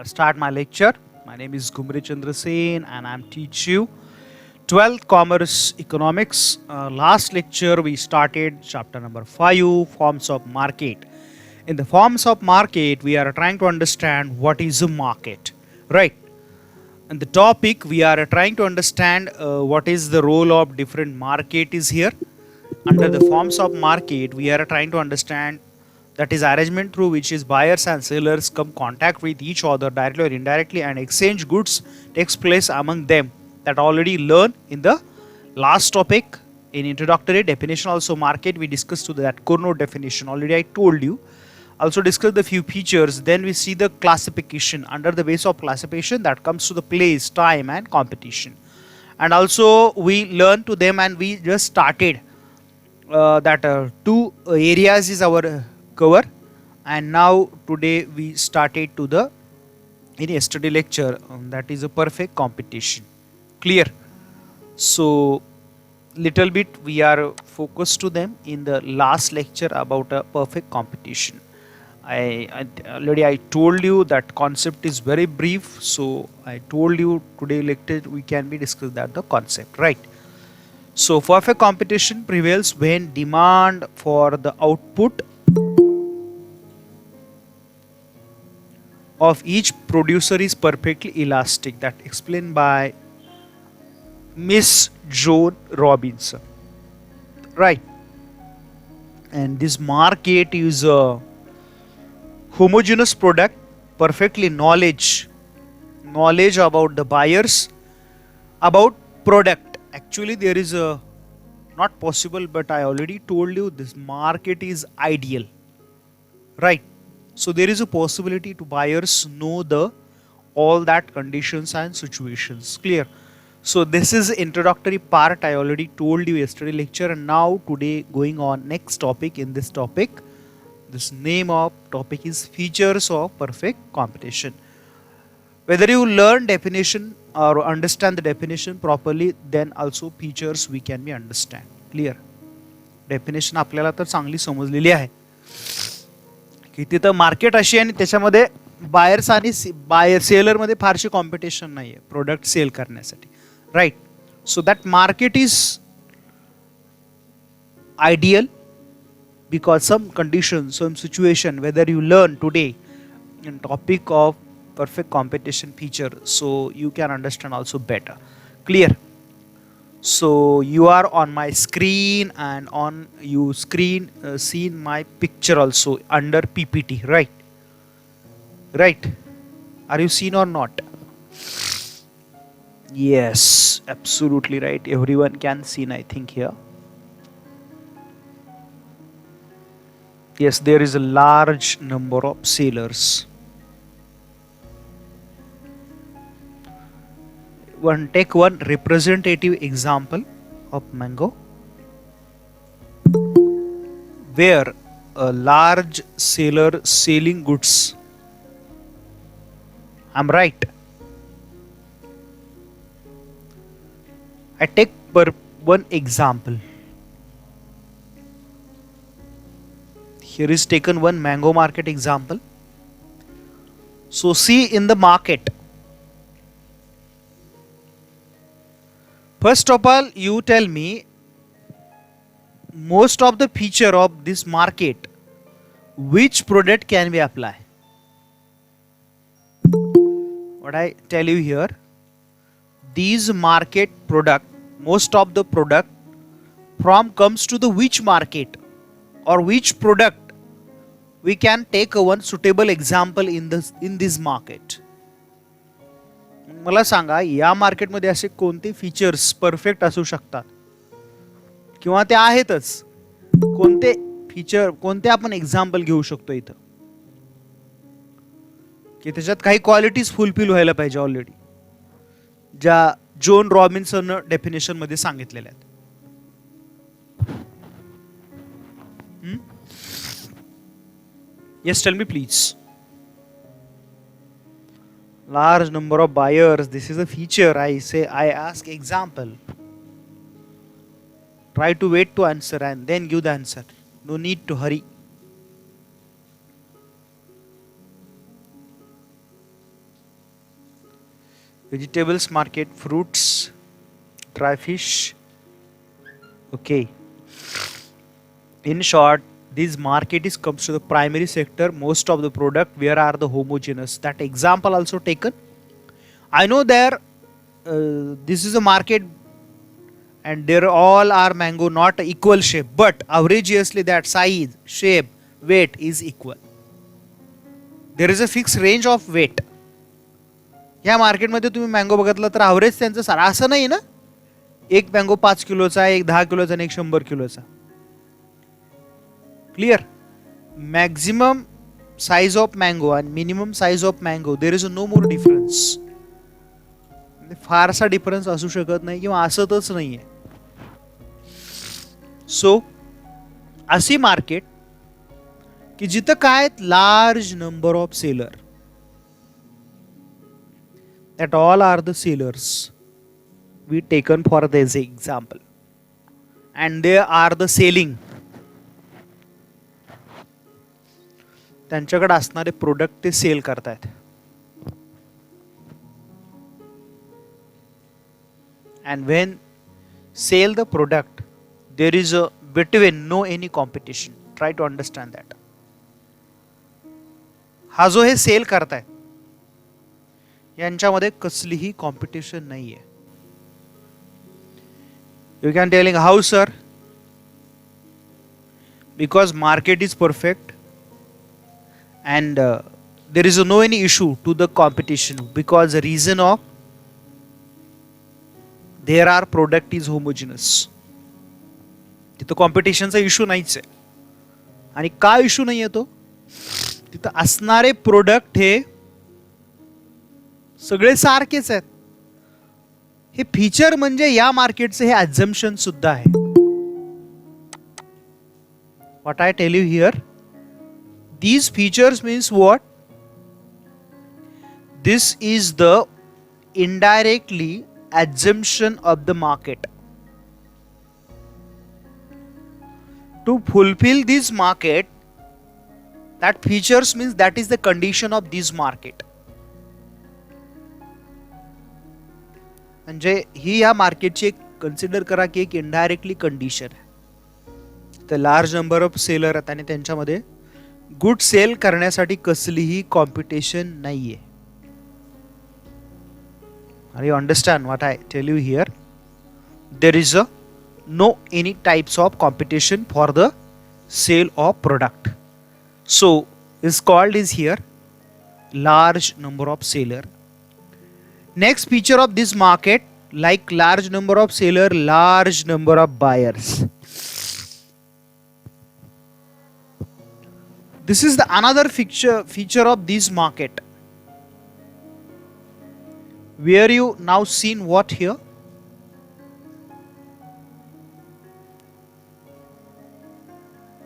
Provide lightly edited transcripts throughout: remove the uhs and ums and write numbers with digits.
start my lecture. My name is Gumri Chandra Sen and I'm teach you 12th Commerce Economics. Last lecture we started chapter number 5, Forms of Market. In the forms of market, we are trying to understand what is a market, right? And the topic we are trying to understand what is the role of different market is here. Under the forms of market, we are trying to understand that is arrangement through which is buyers and sellers come contact with each other directly or indirectly and exchange goods takes place among them. That already learned in the last topic in introductory definition. Also market we discussed to that core node definition already I told you. Also discuss the few features. Then we see the classification. Under the base of classification that comes to the place, time and competition. And also we learn to them and we just started that two areas is our cover, and now today we started to the in yesterday lecture that is a perfect competition. Clear? So little bit we are focused to them in the last lecture about a perfect competition. I already I told you that concept is very brief, so I told you today lecture we can be discuss that the concept, right? So perfect competition prevails when demand for the output of each producer is perfectly elastic. That explained by Miss Joan Robinson, right? And this market is a homogeneous product, perfectly knowledge about the buyers, about product. Actually there is a not possible, but I already told you this market is ideal, right? So there is a possibility to buyers know the all that conditions and situations. Clear? So this is introductory part I already told you yesterday lecture, and now today going on next topic. In this topic, this name of topic is features of perfect competition. Whether you learn definition or understand the definition properly, then also features we can be understand. Clear? Definition आपल्याला तर चांगली समजलेली आहे की तिथं market अशी आहे आणि त्याच्यामध्ये बायर्स आणि सेलर मध्ये फारशी कॉम्पिटिशन नाही आहे प्रोडक्ट सेल करण्यासाठी, right? So that market is ideal because some conditions, some situation, whether you learn today in topic of perfect competition feature, so you can understand also better. Clear? So you are on my screen and on you screen seen my picture also under PPT, right? Right? Are you seen or not? Yes, absolutely right. Everyone can see, I think here. Yes, there is a large number of sellers. Take one representative example of mango, where a large seller selling goods. I'm right. I take one example. Here is taken one mango market example. So see in the market. First of all, you tell me most of the feature of this market, which product can we apply? What I tell you here, these market product, most of the product from comes to the which market or which product we can take a one suitable example in this market. मला सांगा या market मध्ये असे कोणते features perfect असू शकतात किंवा ते आहेतच, कोणते फीचर कोणते आपण एक्झाम्पल घेऊ शकतो इथं की त्याच्यात काही क्वालिटीज फुलफिल व्हायला पाहिजे ऑलरेडी ज्या जॉन रॉबिन्सन डेफिनेशन मध्ये सांगितलेल्या आहेत. Yes, tell me please. Large number of buyers. This is a feature. I ask example. Try to wait to answer and then give the answer. No need to hurry. vegetables market, fruits, dry fish. Okay. In short, this market is comes to the primary sector. Most of the product where are the homogeneous. That example also taken. I know there this is a market and there all are mango not equal shape, but averageously that size, shape, weight is equal. There is a fixed range of weight. या मार्केटमध्ये तुम्ही mango बघितला तर average त्यांचं सारा असं नाही ना, एक मँगो 5 किलोचा, एक 10 किलोचा आणि एक 100 किलोचा. क्लियर. मॅक्झिमम साइज ऑफ मँगो आणि minimum size of mango there is no more difference. फारसा डिफरन्स असू शकत नाही किंवा असतच नाहीये. सो अशी मार्केट की जिथं काय large number of seller, that all are the sellers we taken for this example, and they are the selling. त्यांच्याकडे असणारे प्रोडक्ट ते सेल करतायत. And when sell the product, there is a between no any competition. Try to understand that. हा जो हे sale करताय यांच्यामध्ये कसलीही कॉम्पिटिशन नाहीये. You can telling how, sir? Because market is perfect and there is no any issue to the competition, because the reason of there are product is homogeneous. तिथं कॉम्पिटिशनचा issue नाहीच आहे. आणि का इश्यू नाही येतो, तिथं असणारे प्रोडक्ट हे सगळे सारखेच आहेत. हे फीचर म्हणजे या मार्केटचे हे अझम्पशन सुद्धा आहे. What I tell you here, these features means what? This is the indirectly assumption of the market. To fulfill this market, that features means that is the condition of this market. म्हणजे ही या मार्केटची एक consider करा की एक indirectly condition आहे. तर large number of seller आहेत आणि त्यांच्यामध्ये गुड सेल करण्यासाठी कसलीही कॉम्पिटिशन नाहीये. Are you understand what I tell you here? There is no any types of competition for the sale of product. So is called is here large number of seller. Next feature of this market, like large number of seller, large number of buyers. This is the another feature of this market. Where you now seen what here?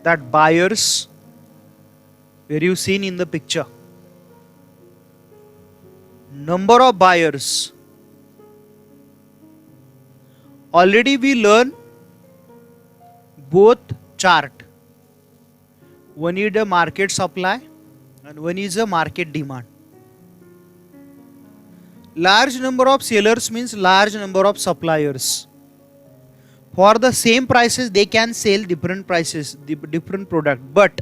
That buyers, where you seen in the picture, number of buyers. Already we learn both chart. One is the market supply and one is the market demand. Large number of sellers means large number of suppliers. For the same prices they can sell different prices, different product, but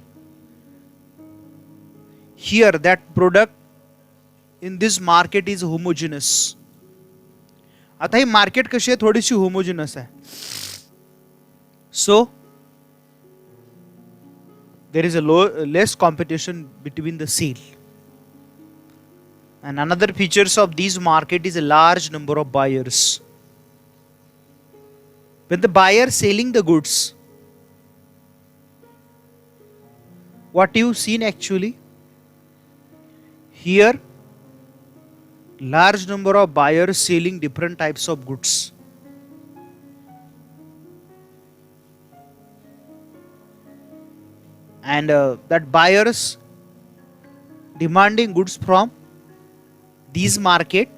here that product in this market is homogeneous. आता ही market कशी आहे, थोडीशी homogeneous आहे. So there is a less competition between the sale. And another features of this market is a large number of buyers. When the buyer selling the goods, what you seen actually here, large number of buyers selling different types of goods. And that buyers demanding goods from this market,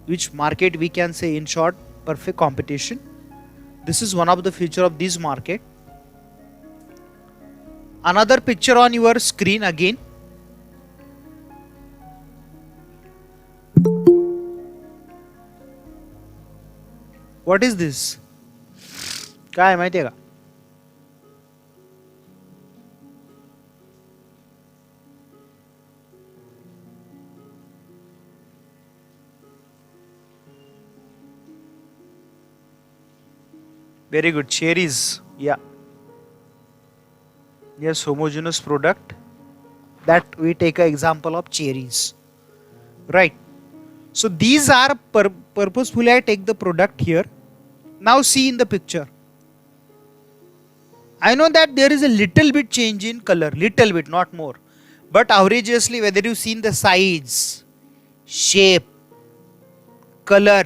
which market we can say in short perfect competition. This is one of the feature of this market. Another picture on your screen again. What is this? काय माहिती आहे का? Very good. Cherries. Yeah. Yes, homogeneous product. That we take an example of cherries. Right. So these are purposefully I take the product here. Now see in the picture. I know that there is a little bit change in color. Little bit, not more. But averageously, whether you seen the size, shape, color,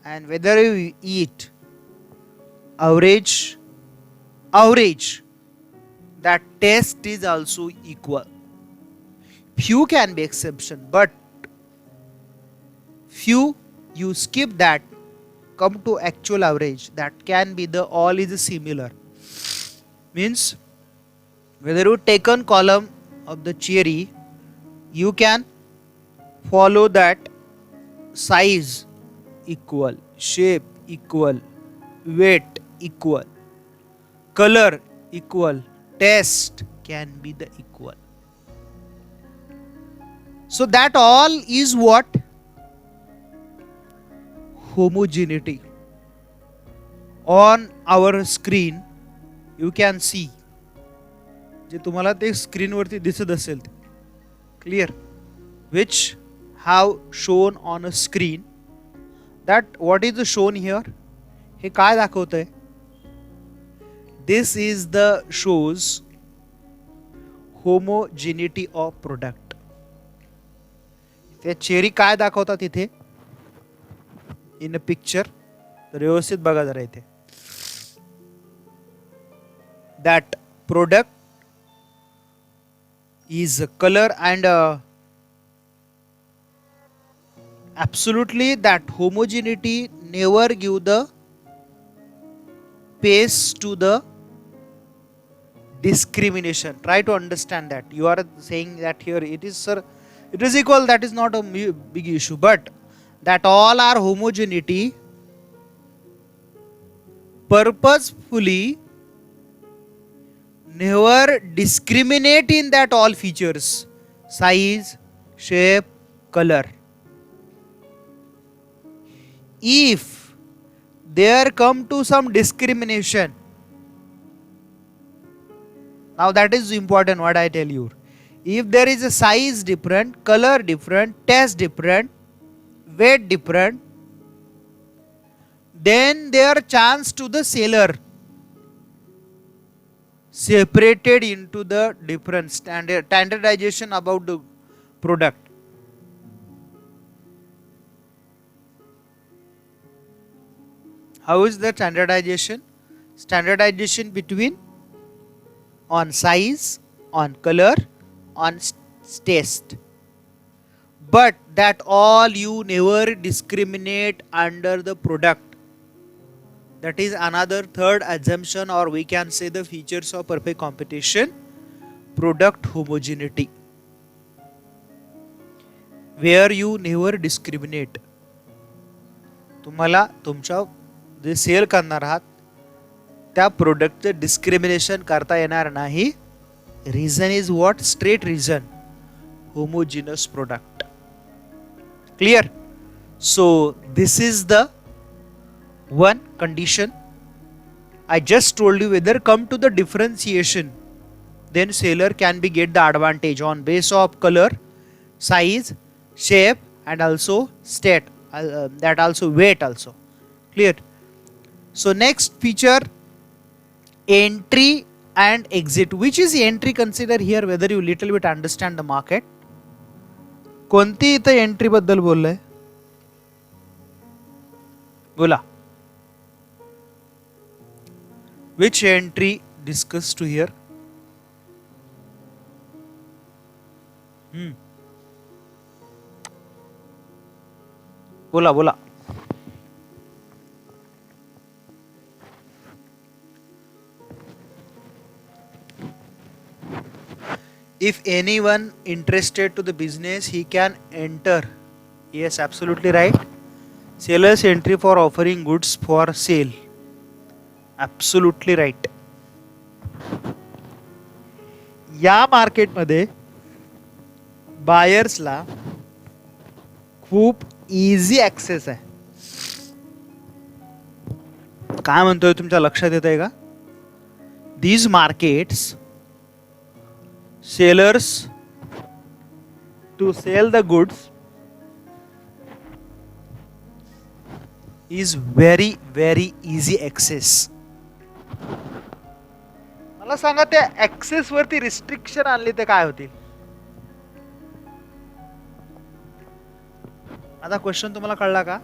and whether you eat, average, that taste is also equal. Few can be exception, but few you skip that, come to actual average, that can be the all is similar. Means whether you take on column of the cherry, you can follow that size equal, shape equal, weight equal, color equal, taste can be the equal. So that all is what? Homogeneity. On our screen you can see जे तुम्हाला ते स्क्रीनवरती दिसत असेल, clear, which have shown on a screen, that what is shown here, हे काय दाखवतंय? This is the shows homogeneity of product. ते cherry काय दाखवतात इथे इन अ पिक्चर, तर व्यवस्थित बघा जरा इथे. That product is color and absolutely that homogeneity never give the space to the discrimination. Try to understand that. You are saying that here it is, sir, it is equal, that is not a big issue, but that all are homogeneity purposefully never discriminate in that all features, size, shape, color. If there come to some discrimination, now that is important what I tell you. If there is a size different, color different, taste different, weight different, then there chance to the seller separated into the different standardization about the product. How is the standardization? Standardization between on size, on color, on taste. But that all you never discriminate under the product. That is another third assumption, or we can say the features of perfect competition, product homogeneity, where you never discriminate. तुम्हाला तुमच्या जे sale करणार आहात त्या प्रोडक्टचे discrimination करता येणार नाही. Reason is what? Straight reason, homogeneous product. Clear? So this is the one condition. I just told you, whether come to the differentiation, then seller can be get the advantage on base of color, size, shape, and also state, that also weight also. Clear? So next feature, entry and exit. Which is entry? Consider here whether you little bit understand the market. कोणती इथे entry बद्दल बोललाय? बोला. Which entry discussed to here? बोला बोला. If anyone interested to the business, he can enter. Yes, absolutely right. Seller's entry for offering goods for sale. Absolutely right. या मार्केटमध्ये बायर्सला खूप easy access आहे. काय म्हणतोय तुमच्या लक्षात येत आहे का? These markets, sellers to sell the goods is very very easy access. मला सांगा त्या ऍक्सेस वरती रिस्ट्रिक्शन आणली तर काय होतील? आता क्वेश्चन तुम्हाला कळला का?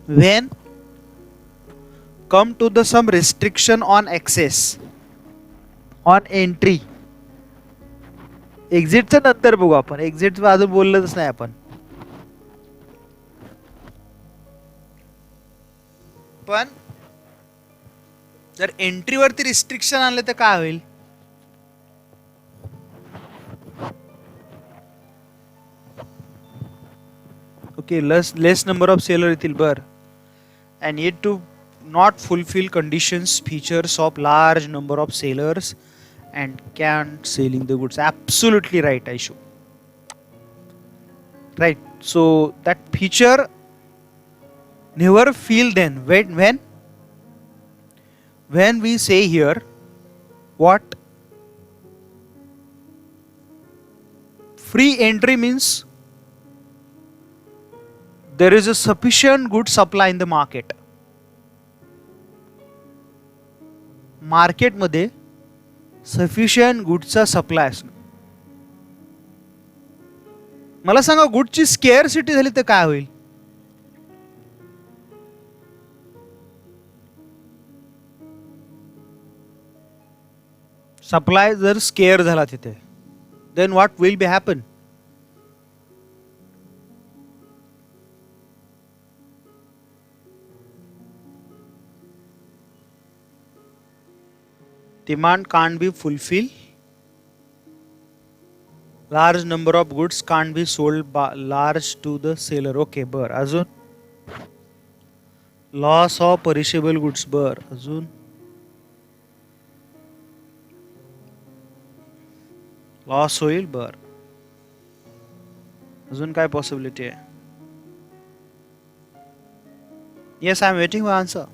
When come to the some restriction on access on entry. एक्झिटचं नंतर बघू आपण. एक्झिटचं अजून बोललंच नाही आपण. पण जर एंट्रीवरती रिस्ट्रिक्शन आणले तर काय होईल? Okay, less number of seller येतील. बर, and need to not fulfill conditions features of large number of sellers and can't selling the goods. Absolutely right, Aishu. Right, so that feature never feel then when we say here what free entry means there is a sufficient good supply in the market. मार्केटमध्ये sufficient गुडचा supply असणं. मला सांगा गुडची स्केअरसिटी झाली तर काय होईल? Supply जर scarce झाला तिथे, then what will be happen? Demand can't be fulfilled. Large number of goods can't be sold by large to the seller. Okay, बर. अजून लॉस ऑफ पेरिशेबल गुड्स. बर, अजून लॉस होईल. बर, अजून काय पॉसिबिलिटी आहे? Yes, I am waiting for answer.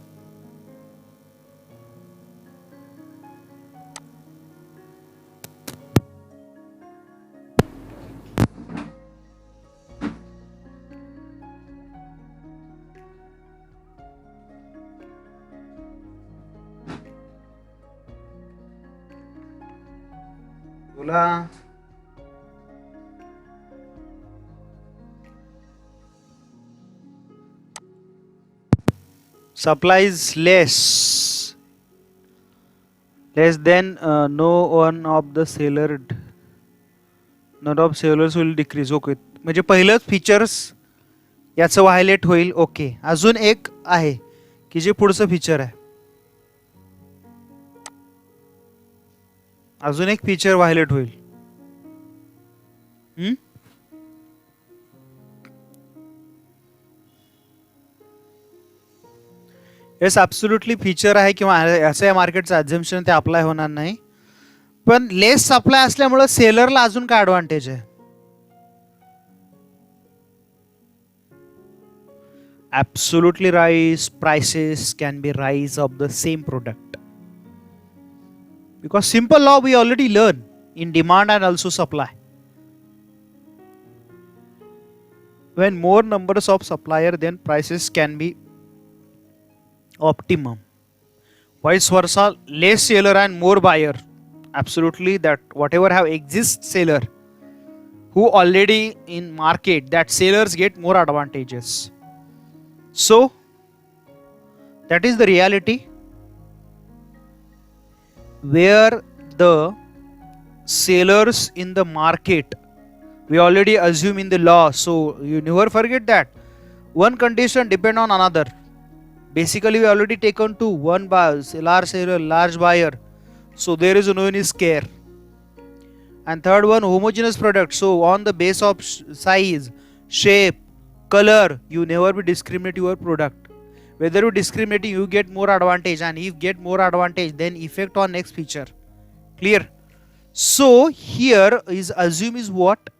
बोला. Supply is less than no one of the seller, none of sellers will decrease. Okay, म्हणजे पहिलंच फीचर्स याचं व्हायलेट होईल. ओके, अजून एक आहे की जे पुढचं फीचर आहे. अजून एक फीचर व्हायलेट होईल. येस, ॲब्सोल्युटली फीचर आहे किंवा असं या मार्केटचं ॲझम्पशन ते अप्लाय होणार नाही. पण लेस सप्लाय असल्यामुळे सेलरला अजून काय ॲडव्हान्टेज आहे? Absolutely rise. Prices can be rise of the same product. Because simple law we already learn in demand and also supply. When more numbers of supplier, then prices can be optimum. Vice versa, less seller and more buyer. Absolutely, that whatever have exist seller who already in market, that sellers get more advantages. So that is the reality. Where the sellers in the market, we already assume in the law, so you never forget that one condition depend on another. Basically we already taken to one buyer, large seller, large buyer, so there is no any scare. And third one, homogeneous product, so on the base of size, shape, color, you never be discriminate your product. Whether you discriminating, you get more advantage, and if you get more advantage, then effect on next feature. Clear? So here is assume is what?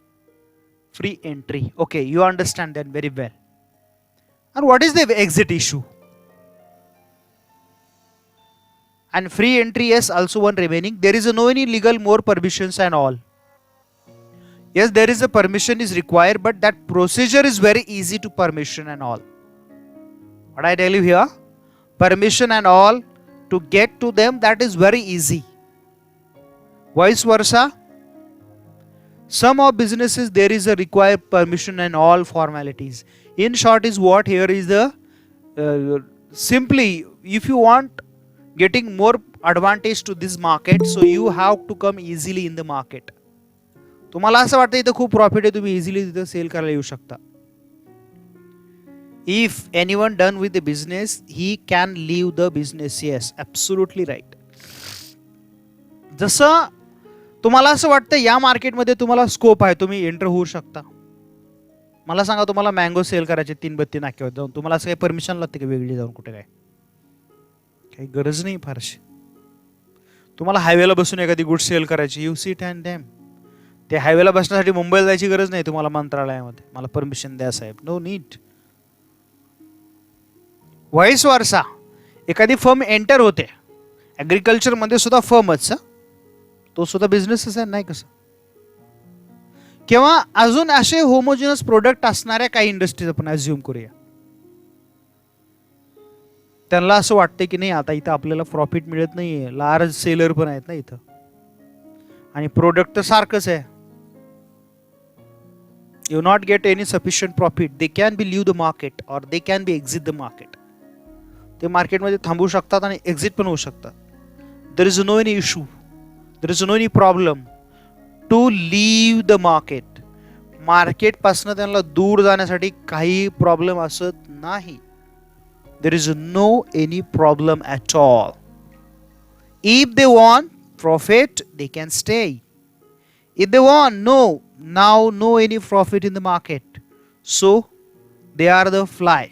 Free entry. Okay, you understand that very well. And what is the exit issue? And free entry, yes, also one remaining. There is no any legal more permissions and all. Yes, there is a permission is required, but that procedure is very easy to permission and all. What I tell you here, permission and all, to get to them, that is very easy. Vice versa, some of businesses there is a required permission and all formalities. In short is what here is the simply if you want getting more advantage to this market, so you have to come easily in the market. तुम्हाला असं वाटतं इथं खूप profit आहे, तुम्ही easily तिथं sale करायला येऊ शकता. If anyone done with the business, he can leave the business. Yes, absolutely right. जसं तुम्हाला असं वाटतं या मार्केटमध्ये तुम्हाला स्कोप आहे, तुम्ही एंटर होऊ शकता. मला सांगा, तुम्हाला मँगो सेल करायचे 332 नाक्यावर जाऊन, तुम्हाला असं काही परमिशन लागते का वेगळी जाऊन कुठे? काय काही गरज नाही फारशी. तुम्हाला हायवेला बसून एखादी गुड सेल करायची, यू सीट अँड डॅम. ते हायवेला बसण्यासाठी मुंबईला जायची गरज नाही तुम्हाला मंत्रालयामध्ये, मला परमिशन द्या साहेब. No need. व्हाईस वर्सा, एखादी फर्म एंटर होते ॲग्रिकल्चर मध्ये सुद्धा फर्मच, तो सुद्धा बिझनेसच आहे, नाही कसं? किंवा अजून असे होमोजिनस प्रोडक्ट असणाऱ्या काही इंडस्ट्रीज आपण अज्युम करूया, त्यांना असं वाटतं की नाही आता इथं आपल्याला प्रॉफिट मिळत नाहीये, लार्ज सेलर पण आहेत ना इथं, आणि प्रोडक्ट तर सारखंच आहे, you not get any sufficient profit, they can be leave the market or they can be exit the market. ते मार्केटमध्ये थांबू शकतात आणि एक्झिट पण होऊ शकतात. there is no any issue, there is no any problem to leave the market. Market पासून त्यांना दूर जाण्यासाठी काही प्रॉब्लेम असत नाही. there is no any problem at all. If they want profit, they can stay. If they want no any profit in the market, so they are the fly,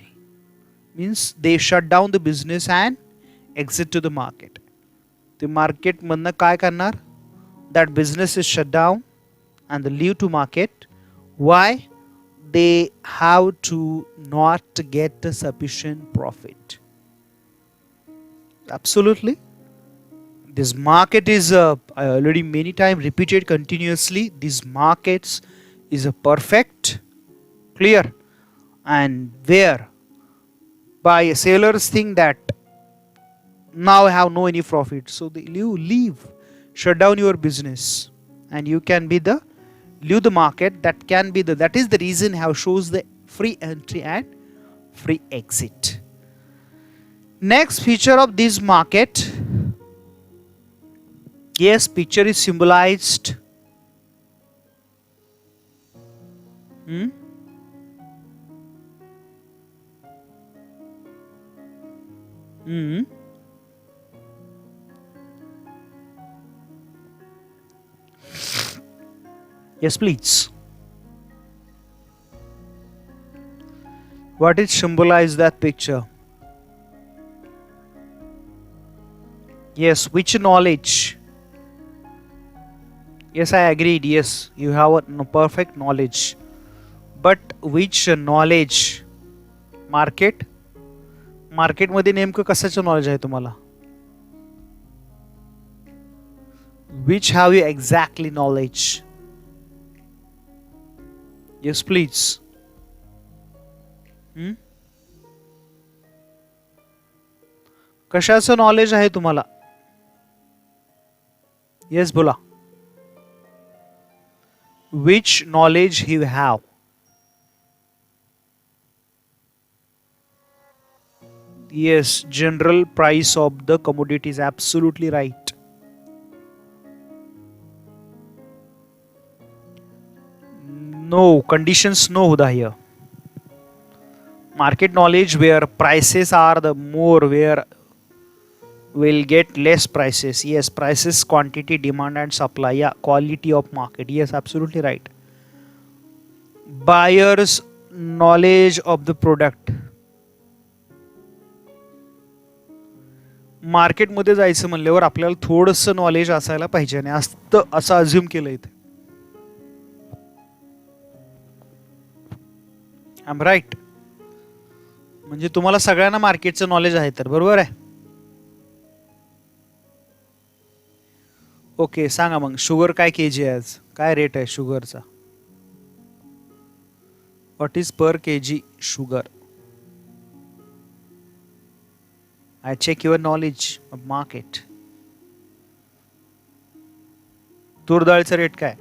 means they shut down the business and exit to the market. The market मधनं काय करणार? That business is shut down and they leave to market. Why? They have to not get sufficient profit. Absolutely. This market is I already many times repeated continuously. These markets is a perfect, clear, and where by sellers think that now I have no any profit, so you leave, shut down your business, and you can be the leave the market. That can be that is the reason how shows the free entry and free exit. Next feature of this market. Yes, picture is symbolized. Yes, please. What is symbolize that picture? Yes, which knowledge? Yes, I agreed. Yes, you have a perfect knowledge. But which knowledge? Market? Market मध्ये नेमकं कशाचं knowledge आहे तुम्हाला? Which have you exactly knowledge? Yes, please. कशाचं knowledge आहे तुम्हाला? Yes, बोला. Which knowledge you have? Yes, general price of the commodity is absolutely right. No conditions, no huda here. Market knowledge where prices are the more, where will get less prices. Yes, prices, quantity, demand and supply. Yeah, quality of market. Yes, absolutely right. Buyers knowledge of the product. मार्केटमध्ये जायचं म्हणल्यावर आपल्याला थोडंसं knowledge असायला पाहिजे आणि असं assume केलं इथे. I am right? म्हणजे तुम्हाला सगळ्यांना मार्केटचं नॉलेज आहे तर बरोबर आहे. ओके, सांगा मग शुगर काय केजी आहे आज, काय रेट आहे शुगरचा? What is per KG sugar? I check your knowledge of market. तूर डाळीचा रेट काय?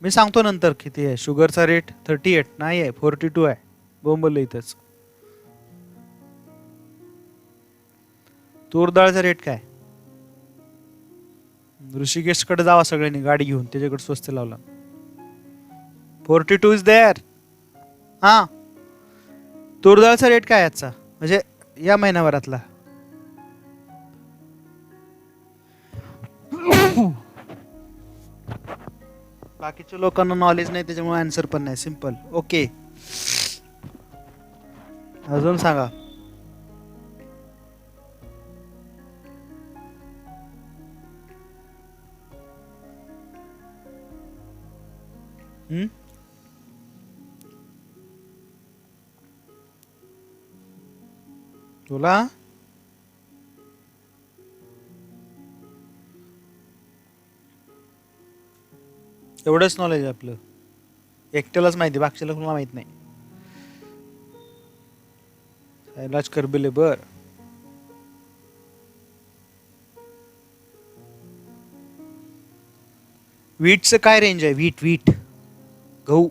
मी सांगतो नंतर किती आहे. शुगरचा रेट 38 नाही आहे, 42 आहे. बोंबल इथंच. तूर डाळचा रेट काय? ऋषिकेशकडे जावा सगळ्यांनी गाडी घेऊन, त्याच्याकडे स्वस्त लावला. 42 इज देअर. हा, तूर डाळचा रेट काय याचा म्हणजे या महिन्याभरातला? बाकीच्या लोकांना नॉलेज नाही त्याच्यामुळे आन्सर पण नाही. सिंपल. ओके, अजून सांगा. बोला. एवढंच नॉलेज आपलं एकट्यालाच माहिती, बाकीच्याला कोणाला माहित नाही. शैलाज करबिले. बर, वीटचं काय रेंज आहे? वीट गहू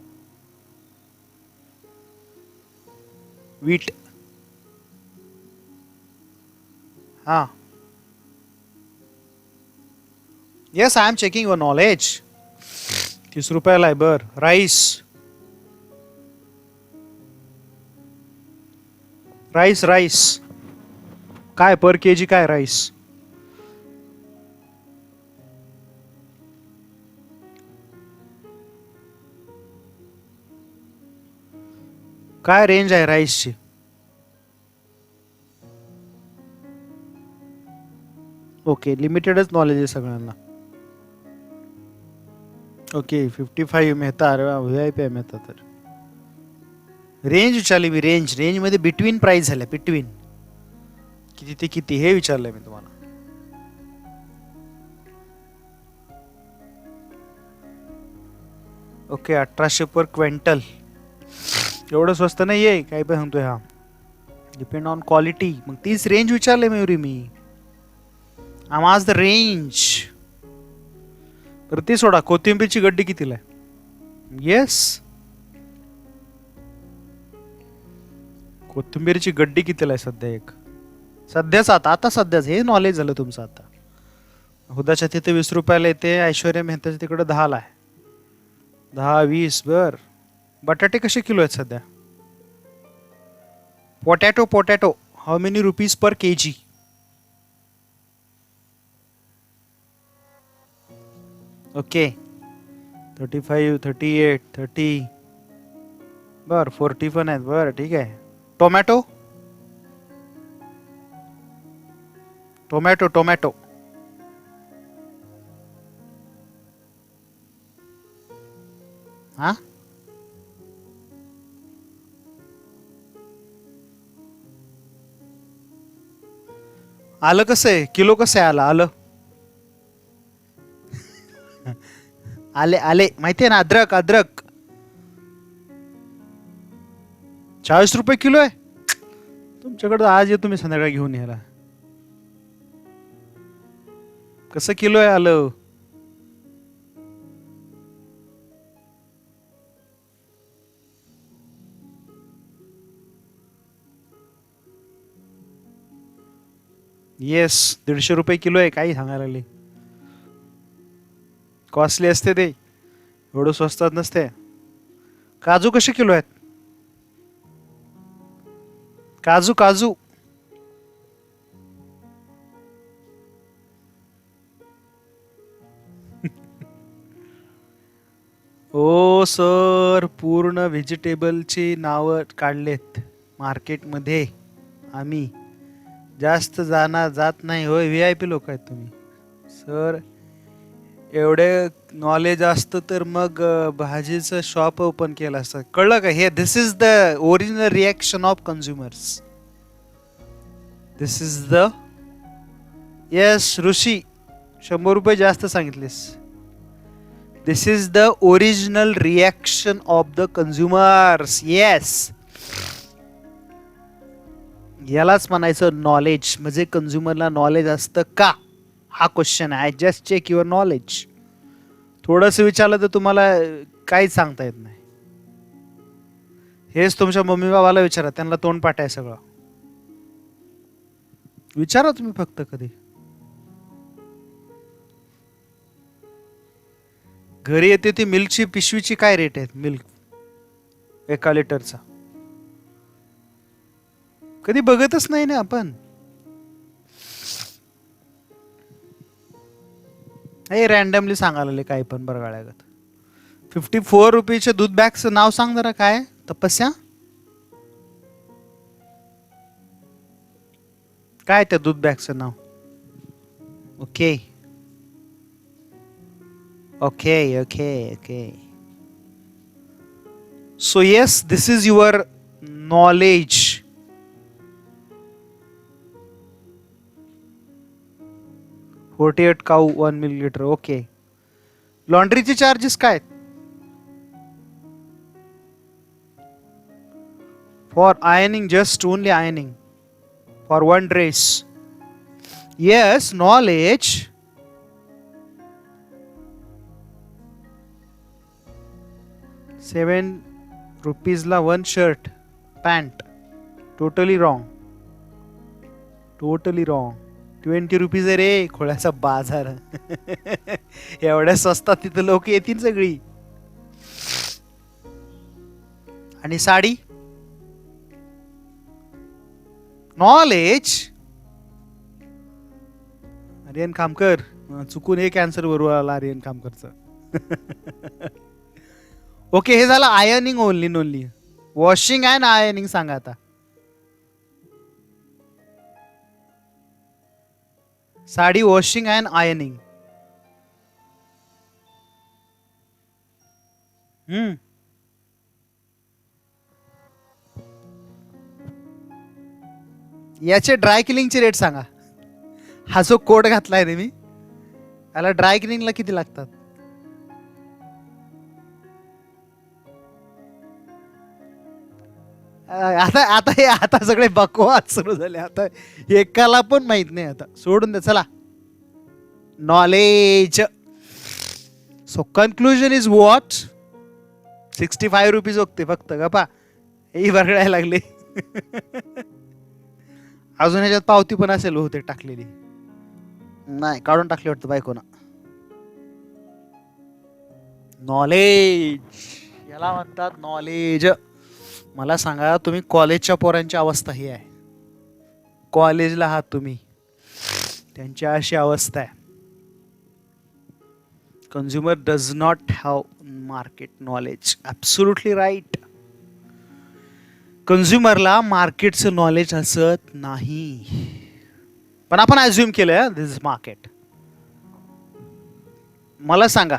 वीट. हा, yes I am checking your knowledge. 30 रुपयाला आहे. बर, राईस काय पर केजी काय राईस? काय रेंज आहे राईसची? ओके, लिमिटेडच नॉलेज आहे सगळ्यांना. ओके, 55 मेहता. अरे वा, VIP आहे मेहता. तर रेंज विचारली मी. रेंज मध्ये बिटवीन प्राइस झाल्या. बिटवीन किती ते किती हे विचारलंय मी तुम्हाला. ओके, 1800 पर क्विंटल. एवढं स्वस्त नाही आहे, काय पण सांगतोय हा. Depend on quality. मग तीच रेंज विचारले मयुरी मी. आम आज द रेंज. तर ती सोडा, कोथिंबीरची गड्डी कितीला आहे? येस, कोथिंबीरची गड्डी कितीला आहे सध्या? एक सध्याच आता सध्याच हे नॉलेज झालं तुमचं. आता हुदाच्या तिथे 20 रुपयाला येते, ऐश्वर्या मेहताच्या तिकडे 10ला आहे. 10, 20. बर, बटाटे कसे किलो आहेत सध्या? Potato how many rupees per KG? Okay, 35, 38, 30. बर, 40 पण आहेत. बर, ठीक आहे. टोमॅटो हा, आलं कसं आहे? किलो कसं आहे आलं? आले माहितीये ना? अद्रक 40 रुपये किलो आहे तुमच्याकडे. आज येतो मी संध्याकाळी घेऊन यायला. कसं किलो आहे आलं? येस, 150 रुपये किलो आहे. काही सांगायला लागले? कॉस्टली असते ते, एवढं स्वस्तात नसते. काजू कसे किलो आहेत? काजू ओ सर पूर्ण व्हेजिटेबलची नावं काढलेत मार्केटमध्ये. आम्ही जास्त जात नाही होय, VIP लोक आहेत तुम्ही. सर एवढे नॉलेज असतं तर मग भाजीचं शॉप ओपन केलं असतं. कळलं का? हे this is the original reaction of consumers. This is the yes Rishi 100 रुपये जास्त सांगितलेस. This is the original reaction of the consumers. Yes, यालाच म्हणायचं नॉलेज. म्हणजे कन्झ्युमरला नॉलेज असतं का, हा क्वेश्चन आहे. I just check your knowledge. थोडंसं विचारलं तर तुम्हाला काहीच सांगता येत नाही. हेच तुमच्या मम्मी बाबाला विचारा, त्यांना तोंडपाठ आहे सगळं. विचारा तुम्ही फक्त कधी. घरी येते ती मिल्कची पिशवीची काय रेट आहेत, मिल्क 1 लिटरचा? कधी बघतच नाही ना आपण. हे रॅन्डमली सांगायला काय पण बरगाळ्यागत. 54 रुपीच्या दूध बॅगचं नाव सांग जरा. काय तपस्या? काय त्या दूध बॅगचं नाव? Okay okay okay okay. So yes, this is your knowledge. Cow 1 millilitre. Okay. लॉन्ड्रीचे चार्जेस काय? For ironing, just only ironing for 1 dress. Yes, knowledge. ₹7 1 shirt pant. Totally wrong. Totally wrong. 20 rupees आहे रे, खोळ्याचा बाजार. एवढ्या स्वस्तात तिथं लोक येतील सगळी. आणि साडी नॉलेज. आर्यन खामकर चुकून हे कॅन्सर बरोबर आला आर्यन खामकरचं. ओके, हे झालं ironing only. Washing and ironing सांगा आता. Sari washing and ironing. याचे ड्राय क्लिनिंगचे रेट सांगा. हा जो कोट घातलाय रे मी, याला ड्राय क्लिनिंगला किती लागतात? आता सगळे बकवास सुरू झाले. आता एकाला पण माहित नाही. आता सोडून दे, चला. Knowledge. So conclusion is what? 65 rupees ओकते फक्त. गपा, हे बरगडायला लागले. अजून ह्याच्यात पावती पण असेल बहुतेक टाकलेली. नाही, काढून टाकली वाटतं बायकोना. नॉलेज याला म्हणतात नॉलेज. मला सांगा, तुम्ही कॉलेजच्या पोरांची अवस्था ही आहे. कॉलेजला आहात तुम्ही, त्यांची अशी अवस्था आहे. Consumer does not have market knowledge. Absolutely right. कंझ्युमरला मार्केटचं नॉलेज असत नाही. पण आपण अज्युम केलं दिस इज मार्केट. मला सांगा,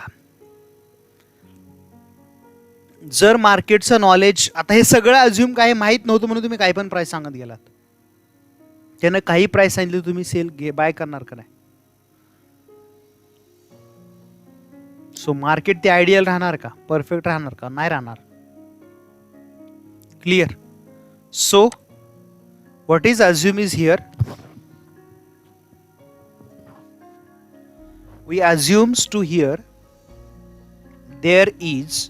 जर मार्केटचं नॉलेज, आता हे सगळं अज्युम काही माहित नव्हतं म्हणून तुम्ही काही पण प्राइस सांगत गेलात, त्यानं काही प्राइस सांगितली, तुम्ही बाय करणार का नाही? सो मार्केट ते आयडियल राहणार का, परफेक्ट राहणार का? नाही राहणार. Clear? So what is assume is here. We assumes to here there is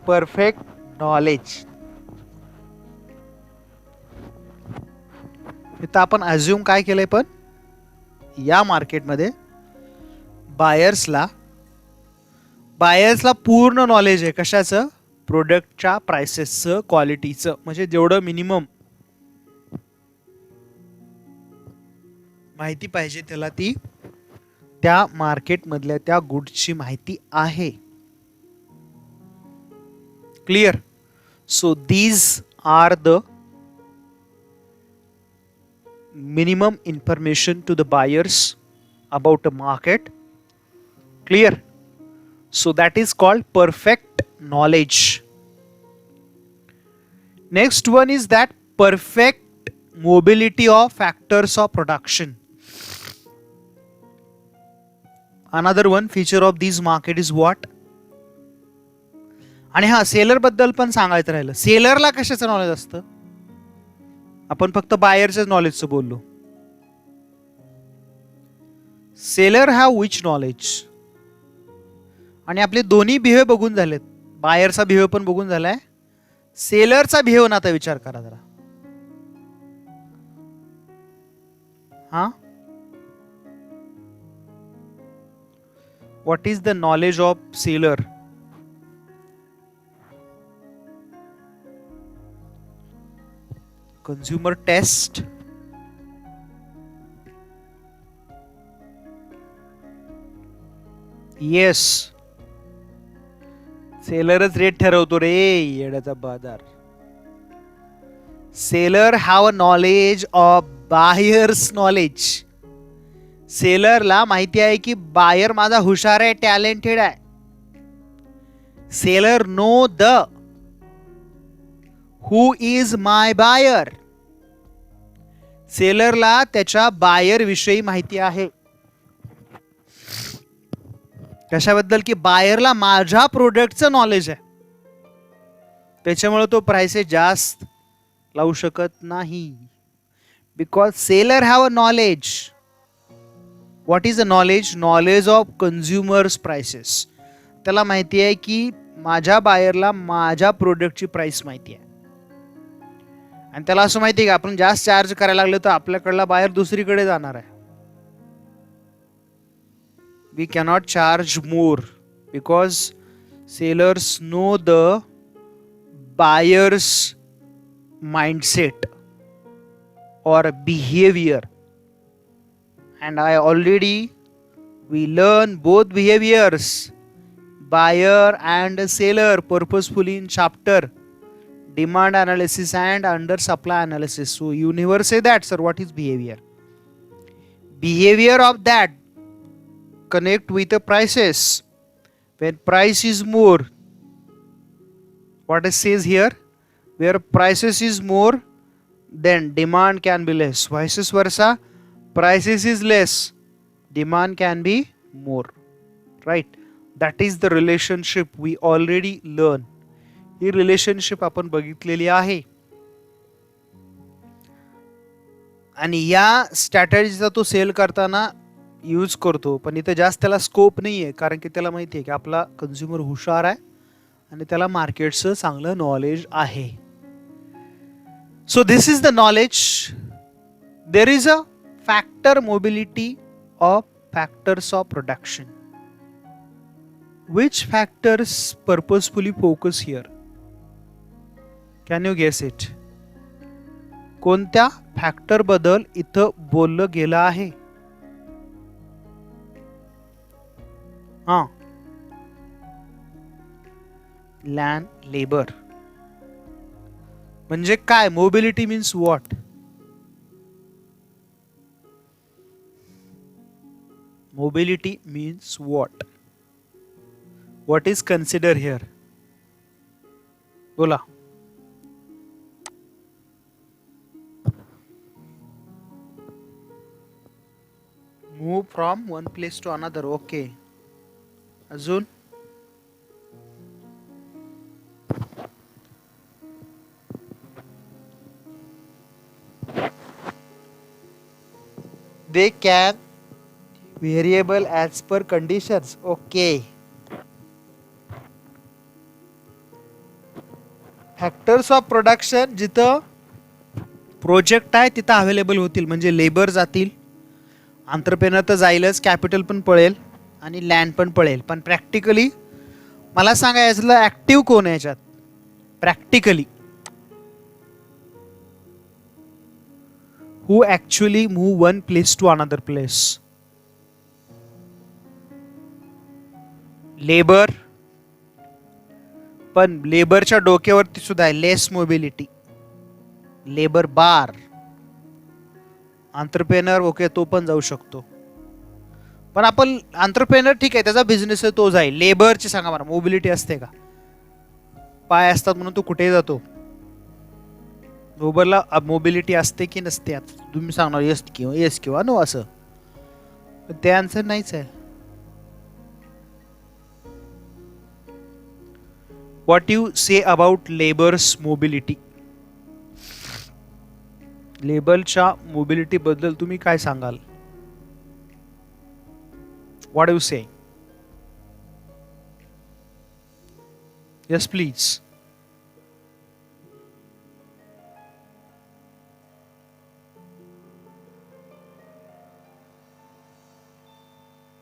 perfect knowledge. इथं आपण अज्युम काय केलंय, पण या मार्केटमध्ये बायर्सला पूर्ण नॉलेज आहे. कशाचं? प्रोडक्टच्या प्राइसेसचं, क्वालिटीचं. म्हणजे जेवढं मिनिमम माहिती पाहिजे त्याला ती त्या मार्केटमधल्या त्या गुड्सची माहिती आहे. Clear? So these are the minimum information to the buyers about a market. Clear? So that is called perfect knowledge. Next one is that perfect mobility of factors of production. Another one feature of this market is what? आणि हा seller बद्दल पण सांगायचं राहिलं. सेलरला कशाचं knowledge असतं? आपण फक्त बायरच्या नॉलेजचं बोललो. Seller have which knowledge? आणि आपले दोन्ही बिहेव बघून झालेत. बायरचा बिहेव पण बघून झालाय, सेलरचा बिहेव ना आता विचार करा जरा. हा, what is the knowledge of seller? Consumer test, yes, सेलरच रेट ठरवतो रे येड्याचा बाजार. Seller have a knowledge of buyers knowledge. सेलरला माहिती आहे की बायर माझा हुशार आहे, टॅलेंटेड आहे. Seller know the who is my buyer. सेलरला त्याच्या बायर विषयी माहिती आहे. कशाबद्दल? की बायरला माझ्या प्रोडक्टचं नॉलेज आहे, त्याच्यामुळे तो प्राइसेस जास्त लावू शकत नाही. Because seller have a knowledge. What is a knowledge? Knowledge of consumers prices. त्याला माहिती आहे की माझ्या बायरला माझ्या प्रोडक्टची प्राइस माहिती आहे, आणि त्याला असं माहिती आहे की आपण जास्त चार्ज करायला लागलो तर आपल्याकडला बायर दुसरीकडे जाणार आहे. We cannot charge more because sellers know the buyer's mindset or behavior, and we learn both behaviors, buyer and seller, purposefully in chapter demand analysis and under supply analysis. So you never say that, sir, what is behavior? Behavior of that connect with the prices. When price is more, what it says here, where prices is more, then demand can be less. Vice versa, prices is less, demand can be more. Right? That is the relationship we already learn. He relationship आपण बघितलेली आहे, आणि या स्ट्रॅटेजीचा तो sale करताना use करतो. पण इथे जास्त त्याला स्कोप नाही आहे, कारण की त्याला माहिती आहे की आपला कन्झ्युमर हुशार आहे आणि त्याला मार्केटचं चांगलं नॉलेज आहे. So this is the knowledge. There is a factor mobility of factors of production. Which factors purposefully focus here? Can you guess it? कोणत्या फॅक्टर बद्दल इथं बोललं गेलं आहे? Land labour. म्हणजे काय? Mobility means what? Mobility means what? What is consider here? बोला. Move from one place to another. Okay. अजून? They can variable as per conditions. Okay. Factors of production जिथं प्रोजेक्ट आहे तिथं अवेलेबल होतील, म्हणजे labour जातील, एंटरप्रेनर तर जाईलच, कॅपिटल पण पळेल आणि लँड पण पळेल. पण प्रॅक्टिकली मला सांगा यातलं ऍक्टिव्ह कोण आहे याच्यात? Practically who actually move one place to another place? Labor, पण लेबरच्या डोक्यावरती सुद्धा आहे लेस मोबिलिटी, लेबर बार. एंटरप्रेनर ओके तो पण जाऊ शकतो, पण आपण एंटरप्रेनर ठीक आहे त्याचा बिझनेस आहे तो जाईल. लेबरची सांगा मला मोबिलिटी असते का? पाय असतात म्हणून तो कुठेही जातो. लेबरला मोबिलिटी असते की नसते? तुम्ही सांगणार येस किंवा नो असं, पण ते आन्सर नाहीच आहे. What you say about labours mobility? लेबरच्या मोबिलिटी बद्दल तुम्ही काय सांगाल? What you say? Yes please.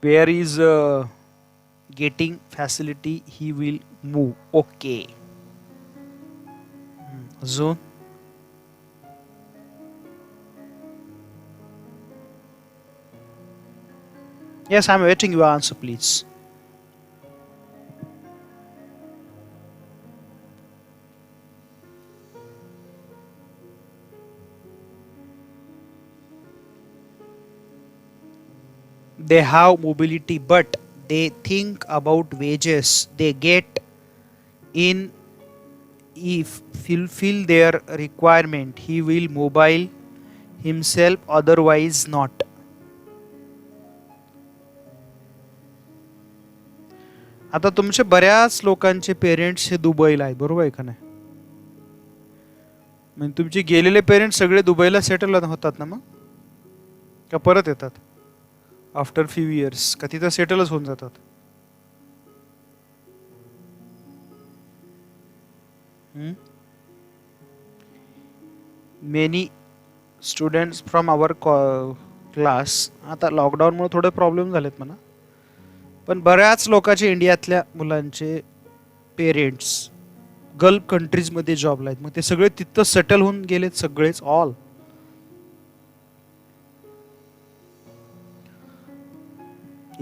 Where is getting facility he will move. Okay. Zone. Yes, I'm waiting your answer please. They have mobility but they think about wages they get in. If fulfill their requirement he will mobile himself, otherwise not. आता तुमचे बऱ्याच लोकांचे parents हे दुबईला आहेत, बरोबर आहे का नाही? म्हणजे तुमचे गेलेले पेरेंट्स सगळे दुबईला सेटल होतात ना, मग का परत येतात आफ्टर फ्यू इयर्स? का तिथं सेटलच होऊन जातात? Many students from our class, आता लॉकडाऊनमुळे थोडे प्रॉब्लेम झालेत म्हणा, पण बऱ्याच लोकांचे इंडियातल्या मुलांचे पेरेंट्स गल्फ कंट्रीजमध्ये जॉबला आहेत. मग ते सगळे तिथं सेटल होऊन गेलेत सगळेच, all.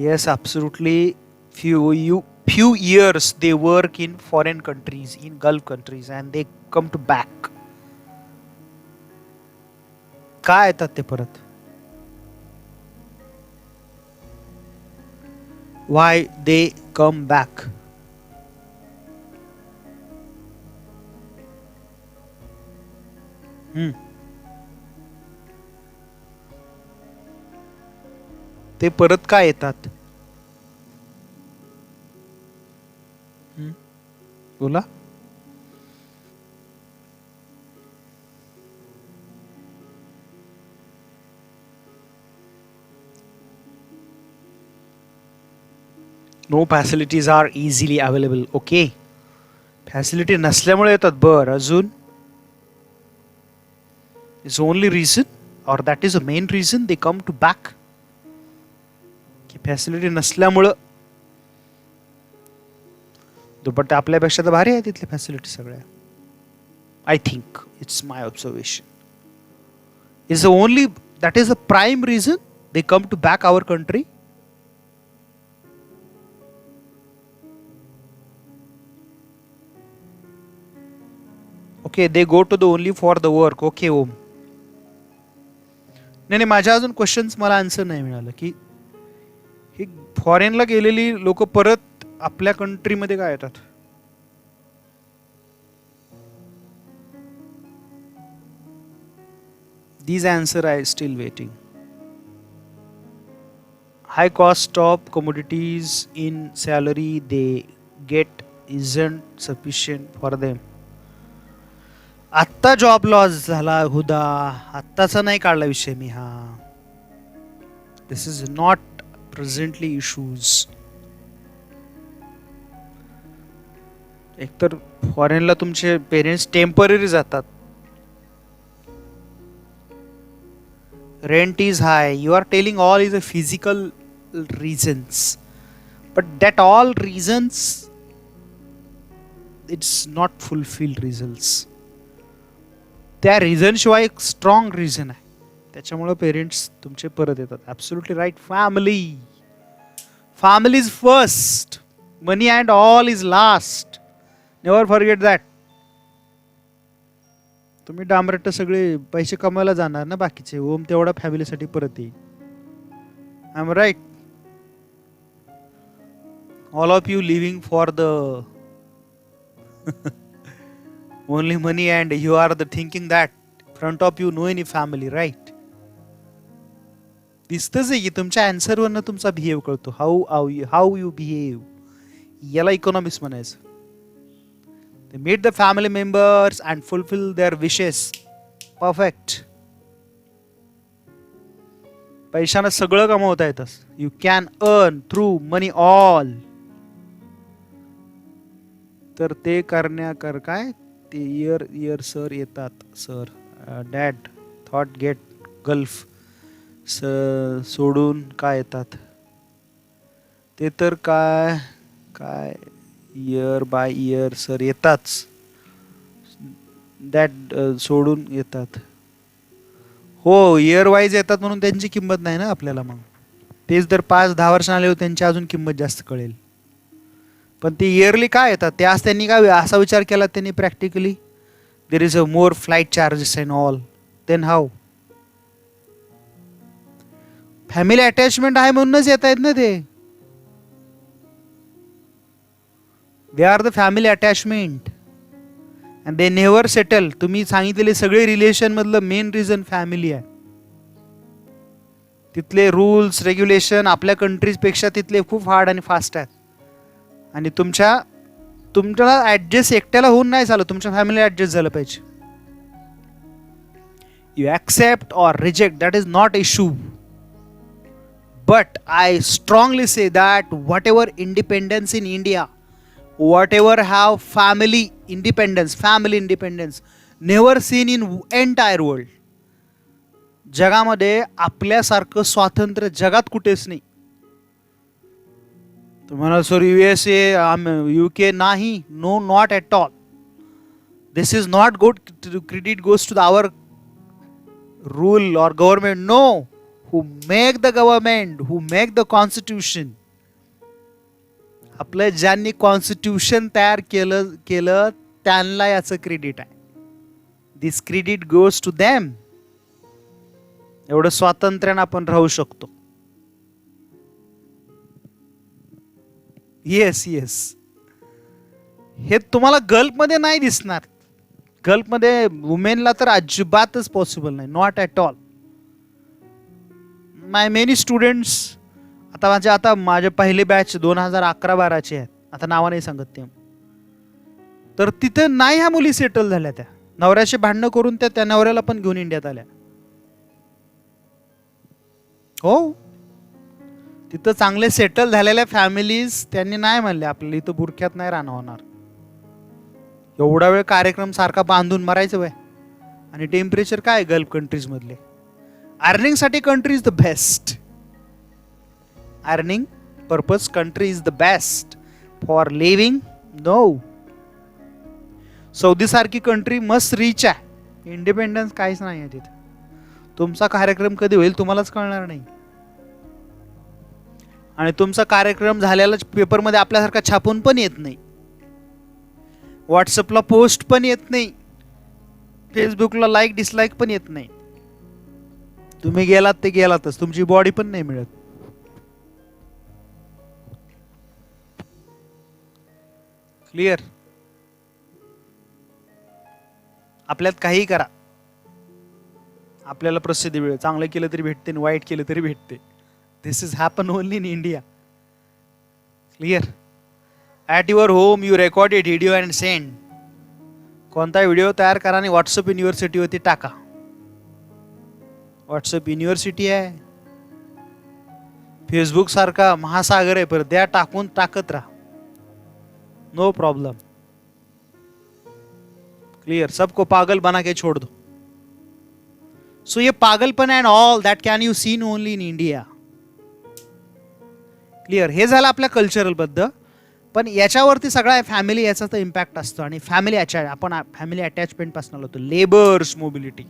Yes, absolutely. Few years they work in foreign countries, in Gulf countries, and they come to back. का येतात ते परत? Why they come back? ते परत का येतात? बोला. No facilities are easily available. Okay, facility नसल्यामुळे येतात. बर, अजून? Is only reason or that is a main reason they come to back? की फॅसिलिटी नसल्यामुळं? दुपट्टे आपल्यापेक्षा तर भारी आहे तिथले फॅसिलिटी सगळ्या. I think it's my observation. Is only that is a prime reason they come to back our country. Okay, they go to the only for the work. Okay Om. नाही, माझ्या अजून क्वेश्चन्स मला आन्सर नाही मिळालं की ही फॉरेनला गेलेली लोक परत आपल्या कंट्रीमध्ये काय येतात? These answer I still waiting. High cost of commodities in salary they get isn't sufficient for them. आत्ता जॉब लॉस झाला हुदा, आत्ताचा नाही काढला विषय मी हा. दिस इज नॉट प्रेझेंटली इश्यूज. एकतर फॉरेनला तुमचे पेरेंट्स टेम्पररी जातात. Rent is high. You are telling all is a physical reasons, but that all reasons it's not fulfilled results. त्या रिझन शिवाय एक स्ट्रॉंग रिझन आहे, त्याच्यामुळे पेरेंट्स तुमचे परत येतात. Absolutely right. Family is first, money and all is last. Never forget that. तुम्ही डांबरट सगळे पैसे कमवायला जाणार ना बाकीचे, ओम तेवढा फॅमिलीसाठी परत येईल. I am right? All of you living for the only money and you are the thinking that front of you no any family, right? दिसतच आहे की तुमच्या आन्सरवरनं तुमचा बिहेव कळतो. हाऊ यू बिहेव, याला इकॉनॉमिक्स म्हणायचं. They meet the family members and fulfill their wishes. Perfect. पैशानं सगळं कमवता येतं. You can earn through money all. तर ते करण्याकर काय ते इयर सर येतात. Sir dad thought get Gulf सोडून काय येतात ते तर काय काय इयर बाय इयर सर येताच. दॅट सोडून येतात. हो, इयर वाईज येतात म्हणून त्यांची किंमत नाही ना आपल्याला. मग तेच जर 5-10 वर्षांनी आले होते त्यांची अजून किंमत जास्त कळेल. पण ते इयरली काय येतात ते आज त्यांनी काय असा विचार केला त्यांनी practically there is a more flight charges and all. Then how? Family attachment आहे म्हणूनच येत आहेत ना ते. They are the family attachment and they never settle. तुम्ही सांगितलेले सगळे रिलेशन मधलं मेन रिझन फॅमिली आहे. तिथले रूल्स रेग्युलेशन आपल्या कंट्रीजपेक्षा तिथले खूप हार्ड आणि फास्ट आहेत. आणि तुमच्याला ऍडजस्ट एकट्याला होऊन नाही झालं, तुमच्या फॅमिली ऍडजस्ट झालं पाहिजे. You accept or reject that is not issue. But I strongly say that whatever independence in India, whatever have family independence, never seen in entire world. जगामध्ये आपल्यासारखं स्वातंत्र्य जगात कुठेच नाही. तुम्हाला सर USA UK नाही, no not at all. This is not good. Credit goes to our rule or government. No, who make the government, who make the constitution. आपलं ज्यांनी कॉन्स्टिट्यूशन तयार केलं त्यांना याचं क्रेडिट आहे. दिस क्रेडिट गोज टू देम. एवढं स्वातंत्र्यानं आपण राहू शकतो. Yes yes. हे तुम्हाला गल्फमध्ये नाही दिसणार. गल्फमध्ये वुमेनला तर अजिबातच पॉसिबल नाही, not at all. My many students आता माझे पहिले बॅच 2011-12 आहेत. आता नावं नाही सांगत ते. तर तिथे नाही ह्या मुली सेटल झाल्या. त्या नवऱ्याशी भांडणं करून त्या नवऱ्याला पण घेऊन इंडियात आल्या. हो, तिथं चांगले सेटल झालेल्या फॅमिलीज त्यांनी नाही म्हणले आपल्याला इथं बुरख्यात नाही राहणं होणार. एवढा वेळ कार्यक्रम सारखा बांधून मरायचं वय. आणि टेम्परेचर काय गल्फ कंट्रीज मधले. अर्निंग साठी country is the best. Earning purpose country is the best. For living no. Saudi सारखी कंट्री मस्त रिच आहे. इंडिपेंडन्स काहीच नाही आहे तिथे. तुमचा कार्यक्रम कधी होईल तुम्हालाच कळणार नाही. आणि तुमचा कार्यक्रम झालेला पेपरमध्ये आपल्यासारखा छापून पण येत नाही. व्हॉट्सअपला पोस्ट पण येत नाही. फेसबुकला लाईक डिसलाईक पण येत नाही. तुम्ही गेलात ते गेलातच. तुमची बॉडी पण नाही मिळत. क्लिअर? आपल्यात काही करा, आपल्याला प्रसिद्धी मिळेल. चांगलं केलं तरी भेटते, वाईट केलं तरी भेटते. This is happen only in India. Clear? At your home you record it video and send. कोणता व्हिडिओ तयार करा आणि व्हॉट्सअप युनिव्हर्सिटीवरती टाका. व्हॉट्सअप युनिव्हर्सिटी आहे. फेसबुक सारखा महासागर आहे, पर द्या टाकून टाकत राहा. No problem. क्लियर? सबको पागल बना के छोड़ दो. सो ये पागलपन and all that can you seen only in India. Clear? हे झालं आपल्या कल्चरल बद्दल. पण याच्यावरती सगळा फॅमिली याचा तर इम्पॅक्ट असतो. आणि फॅमिली आपण फॅमिली अटॅचमेंट पासून होतो. Labours mobility.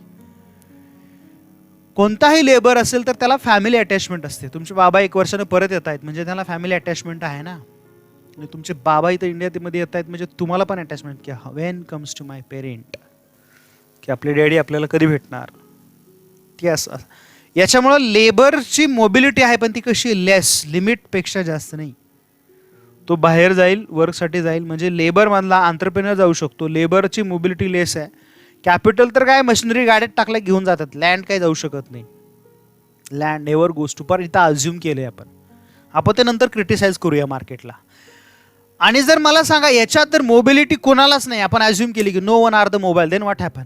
कोणताही लेबर असेल तर त्याला फॅमिली अटॅचमेंट असते. तुमचे बाबा 1 वर्षाने परत येत आहेत म्हणजे त्याला फॅमिली अटॅचमेंट आहे ना. म्हणजे तुमचे बाबा इथं इंडियामध्ये येत आहेत म्हणजे तुम्हाला पण अटॅचमेंट की when comes to my parent, की आपले डॅडी आपल्याला कधी भेटणार. ती असं याच्यामुळं लेबरची मोबिलिटी आहे, पण ती कशी लेस, लिमिटपेक्षा जास्त नाही. तो बाहेर जाईल, वर्कसाठी जाईल, म्हणजे लेबरमधला आंतरप्रेनर जाऊ शकतो. लेबरची मोबिलिटी लेस आहे. कॅपिटल तर काय मशिनरी गाड्यात टाकल्या घेऊन जातात, लँड काय जाऊ शकत नाही. लँड नेवर गोज टू, पर इथं अज्युम केलंय आपण ते नंतर क्रिटिसाइज करूया मार्केटला. आणि जर मला सांगा याच्यात जर मोबिलिटी कोणालाच नाही, आपण अज्युम केली की no one are the mobile, then what happen?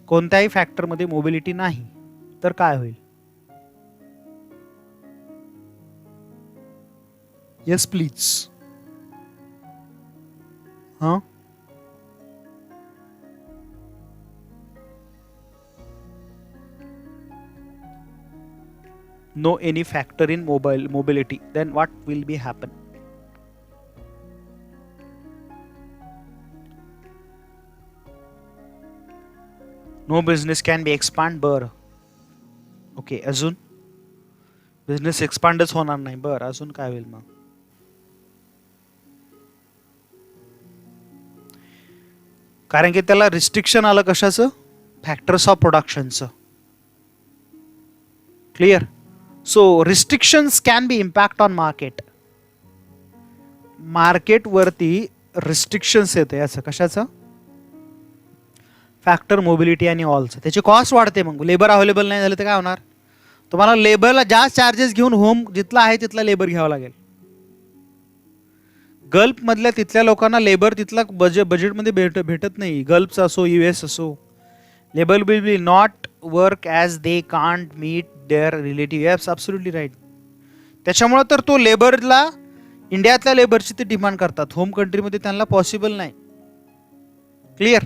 कोणत्याही फॅक्टरमध्ये मोबिलिटी नाही तर काय होईल? Yes please. हां, no any factor in mobility, then what will be happen? No business can be expand. बर, ओके, अजून बिझनेस एक्सपांडच होणार नाही. बर, अजून काय होईल मग? कारण की त्याला रिस्ट्रिक्शन आलं कशाचं? फॅक्टर्स ऑफ प्रोडक्शनचं. Clear? So restrictions can be impact on market. मार्केटवरती रिस्ट्रिक्शन्स येते याचं कशाचं? फॅक्टर, मोबिलिटी आणि ऑलचं. त्याची कॉस्ट वाढते. मग लेबर अवेलेबल नाही झालं तर काय होणार? तुम्हाला लेबरला जास्त चार्जेस घेऊन होम जिथला आहे तिथला लेबर घ्यावा लागेल. गल्फ मधल्या तिथल्या लोकांना लेबर तिथला बजेटमध्ये भेटत नाही. गल्फ असो, US असो, labour will be not work as they can't meet their relative. Abs absolutely right. त्याच्यामुळे तर तो लेबरला इंडियातल्या लेबरची ते डिमांड करतात. होम कंट्रीमध्ये त्यांना पॉसिबल नाही. Clear?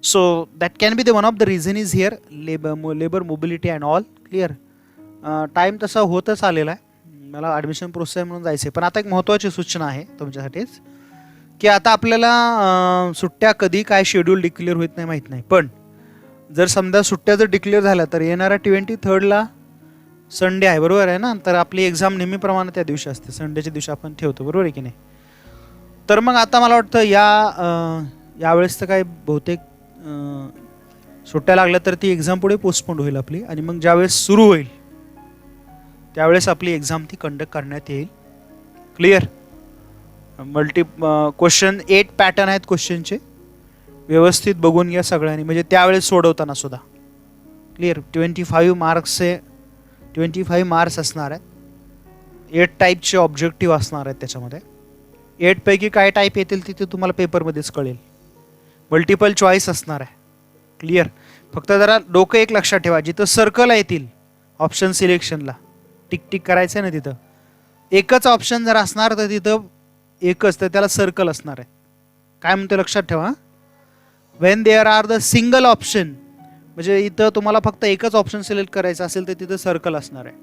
So that can be the one of the reason is here labour mobility and all. Clear? Time तसा होतच आलेला आहे. मला ॲडमिशन प्रोसेस म्हणून जायचं आहे. पण आता एक महत्त्वाची सूचना आहे तुमच्यासाठीच, की आता आपल्याला सुट्ट्या कधी काय शेड्यूल डिक्लेअर होत नाही माहीत नाही. पण जर समजा सुट्ट्या जर डिक्लेअर झाल्या तर येणाऱ्या 23rd संडे आहे, बरोबर आहे ना? तर आपली एक्झाम नेहमीप्रमाणे त्या दिवशी असते, संडेच्या दिवशी आपण ठेवतो, बरोबर आहे की नाही? तर मग आता मला वाटतं यावेळेस तर काय बहुतेक सुट्ट्या लागल्या तर ती एक्झाम पुढे पोस्टपोंड होईल आपली, आणि मग ज्यावेळेस सुरू होईल त्यावेळेस आपली एक्झाम ती कंडक्ट करण्यात येईल. क्लिअर? क्वेश्चन 8 पॅटर्न आहेत क्वेश्चनचे, व्यवस्थित बघून घ्या सगळ्यांनी, म्हणजे त्यावेळेस सोडवताना सुद्धा. क्लिअर? 25 मार्क्स असणार आहेत. 8 टाईपचे ऑब्जेक्टिव्ह असणार आहेत त्याच्यामध्ये. 8 पैकी काय टाईप येतील तिथे तुम्हाला पेपरमध्येच कळेल. मल्टिपल चॉईस असणार आहे. क्लिअर? फक्त जरा डोकं एक लक्षात ठेवा, जिथं सर्कल येतील ऑप्शन सिलेक्शनला टिक टिक करायचं आहे ना, तिथं एकच ऑप्शन जर असणार तर तिथं एकच, तर त्याला सर्कल असणार आहे. काय म्हणतो लक्षात ठेवा, when there are the single option, म्हणजे इथं तुम्हाला फक्त एकच ऑप्शन सिलेक्ट करायचं असेल तर तिथं सर्कल असणार आहे.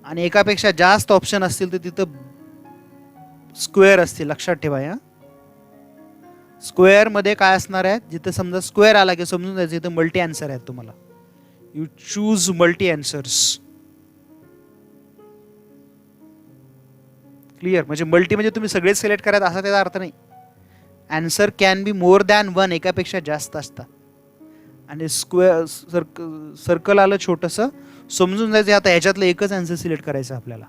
आणि एकापेक्षा जास्त ऑप्शन असतील तर तिथं स्क्वेअर असतील. लक्षात ठेवा या स्क्वेअरमध्ये काय असणार आहे, जिथं समजा स्क्वेअर आला की समजून जायचं इथं मल्टी आन्सर आहेत तुम्हाला. You choose multi answers. Clear? म्हणजे मल्टी म्हणजे तुम्ही सगळेच सिलेक्ट करायचं असा त्याचा अर्थ नाही. Answer can be more than one, एकापेक्षा जास्त असतात. आणि स्क्वेअर सर्कल आलं छोटंसं, समजून जायचं आता ह्याच्यातलं एकच आन्सर सिलेक्ट करायचं आपल्याला.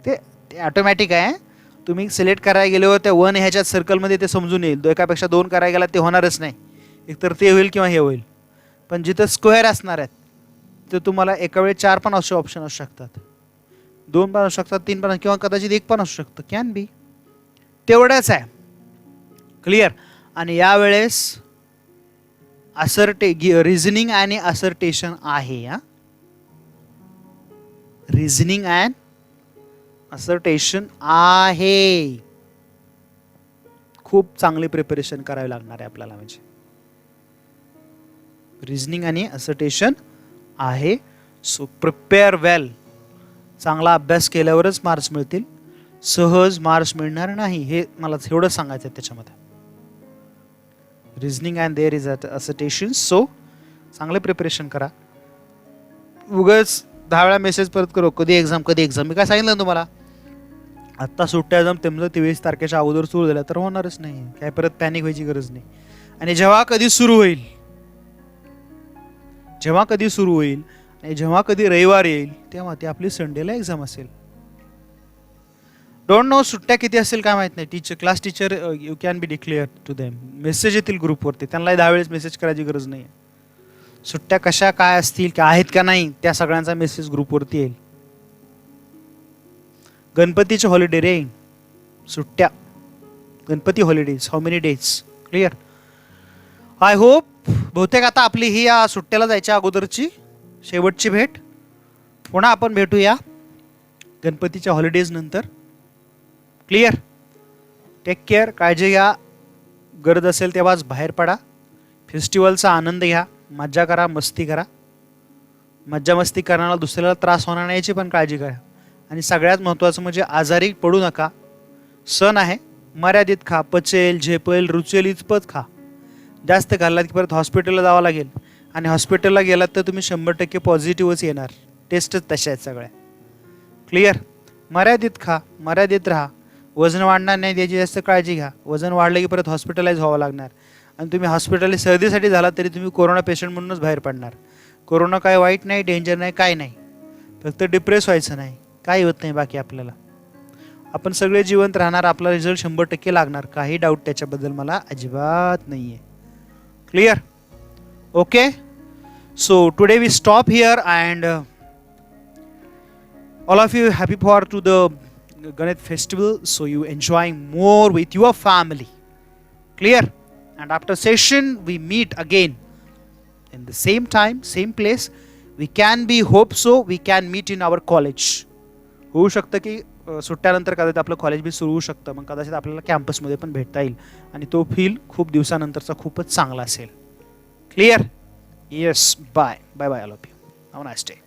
ते ऑटोमॅटिक आहे. तुम्ही सिलेक्ट करायला गेल्यावर त्या वन ह्याच्यात सर्कलमध्ये ते समजून येईल. एकापेक्षा 2 करायला गेला ते होणारच नाही. एकतर ते होईल किंवा हे होईल. पण जिथं स्क्वेअर असणार आहेत तर तुम्हाला एका वेळी 4 पण असे ऑप्शन असू शकतात, 2 पण असू शकतात, 3 पण, किंवा कदाचित 1 पण असू शकतं. Can be. तेवढंच आहे. क्लिअर? आणि यावेळेस रिझनिंग आणि असर्टेशन आहे. रिझनिंग अँड असर्टेशन आहे. खूप चांगली प्रिपरेशन करावी लागणार आहे आपल्याला. म्हणजे रिझनिंग आणि असर्टेशन आहे. सो प्रिपेअर वेल. चांगला अभ्यास केल्यावरच मार्क्स मिळतील, सहज मार्क्स मिळणार नाही, हे मला एवढं सांगायचं आहे त्याच्यामध्ये. Reasoning and there is assertion. So चांगले प्रिपरेशन करा. उगाच 10 वेळा मेसेज परत करू, कधी एक्झाम कधी एक्झाम. मी काय सांगितलं तुम्हाला, आत्ता सुट्ट्या एक्झाम तेमलं 23 तारखेच्या अगोदर सुरू झाल्या तर होणारच नाही, काय परत पॅनिक व्हायची गरज नाही. आणि जेव्हा कधी सुरू होईल, आणि जेव्हा कधी रविवार येईल तेव्हा ती आपली संडेला एक्झाम असेल. डोंट नो सुट्ट्या किती असेल काय माहित नाही. Class teacher you can be declare to them. Message येतील ग्रुपवरती, त्यांना 10 वेळेस मेसेज करायची गरज नाही. सुट्ट्या कशा काय असतील, काय आहेत का नाही, त्या सगळ्यांचा मेसेज ग्रुपवरती येईल. गणपतीचे हॉलिडे रे, सुट्ट्या, Ganpati holidays, how many days. Clear. I hope बहुतेक आता आपली ही या सुट्ट्याला जायच्या अगोदरची शेवटची भेट. पुन्हा आपण भेटूया गणपतीच्या हॉलिडेज नंतर. क्लिअर. टेक केअर, काळजी घ्या. गरज असेल तेव्हाच बाहेर पडा. फेस्टिवलचा आनंद घ्या, मज्जा करा, मस्ती करा. मज्जा मस्ती करण्याला दुसऱ्याला त्रास होणार नाही याची पण काळजी करा. आणि सगळ्यात महत्त्वाचं म्हणजे आजारी पडू नका. सण आहे, मर्यादित खा. पचेल, झेपेल, रुचेल इतपत खा. जास्त खाल्लात की परत हॉस्पिटलला जावं लागेल, आणि हॉस्पिटलला गेलात तर तुम्ही 100% पॉझिटिव्हच येणार. टेस्टच तशा आहेत सगळ्या. क्लिअर. मर्यादित खा, मर्यादित राहा. वजन वाढणार नाही याची जास्त काळजी घ्या. वजन वाढलं की परत हॉस्पिटलाइज व्हावं लागणार, आणि तुम्ही हॉस्पिटल सर्दीसाठी झाला तरी तुम्ही कोरोना पेशंट म्हणूनच बाहेर पडणार. कोरोना काय वाईट नाही, डेंजर नाही, काय नाही. फक्त डिप्रेस व्हायचं नाही, काही होत नाही बाकी आपल्याला. आपण सगळे जिवंत राहणार, आपला रिझल्ट 100% लागणार, काही डाऊट त्याच्याबद्दल मला अजिबात नाही आहे. Clear. Okay. So today we stop here, and all of you happy for to the Ganesh festival, so you enjoying more with your family. Clear. And after session we meet again in the same time, same place. We can be, hope so we can meet in our college. होऊ शकतं की सुट्ट्यानंतर कदाचित आपलं college बी सुरू होऊ शकतं, मग कदाचित आपल्याला कॅम्पसमध्ये पण भेटता येईल, आणि तो फील खूप दिवसानंतरचा खूपच चांगला असेल. Clear. Yes. Bye bye bye all of you. Have a nice day.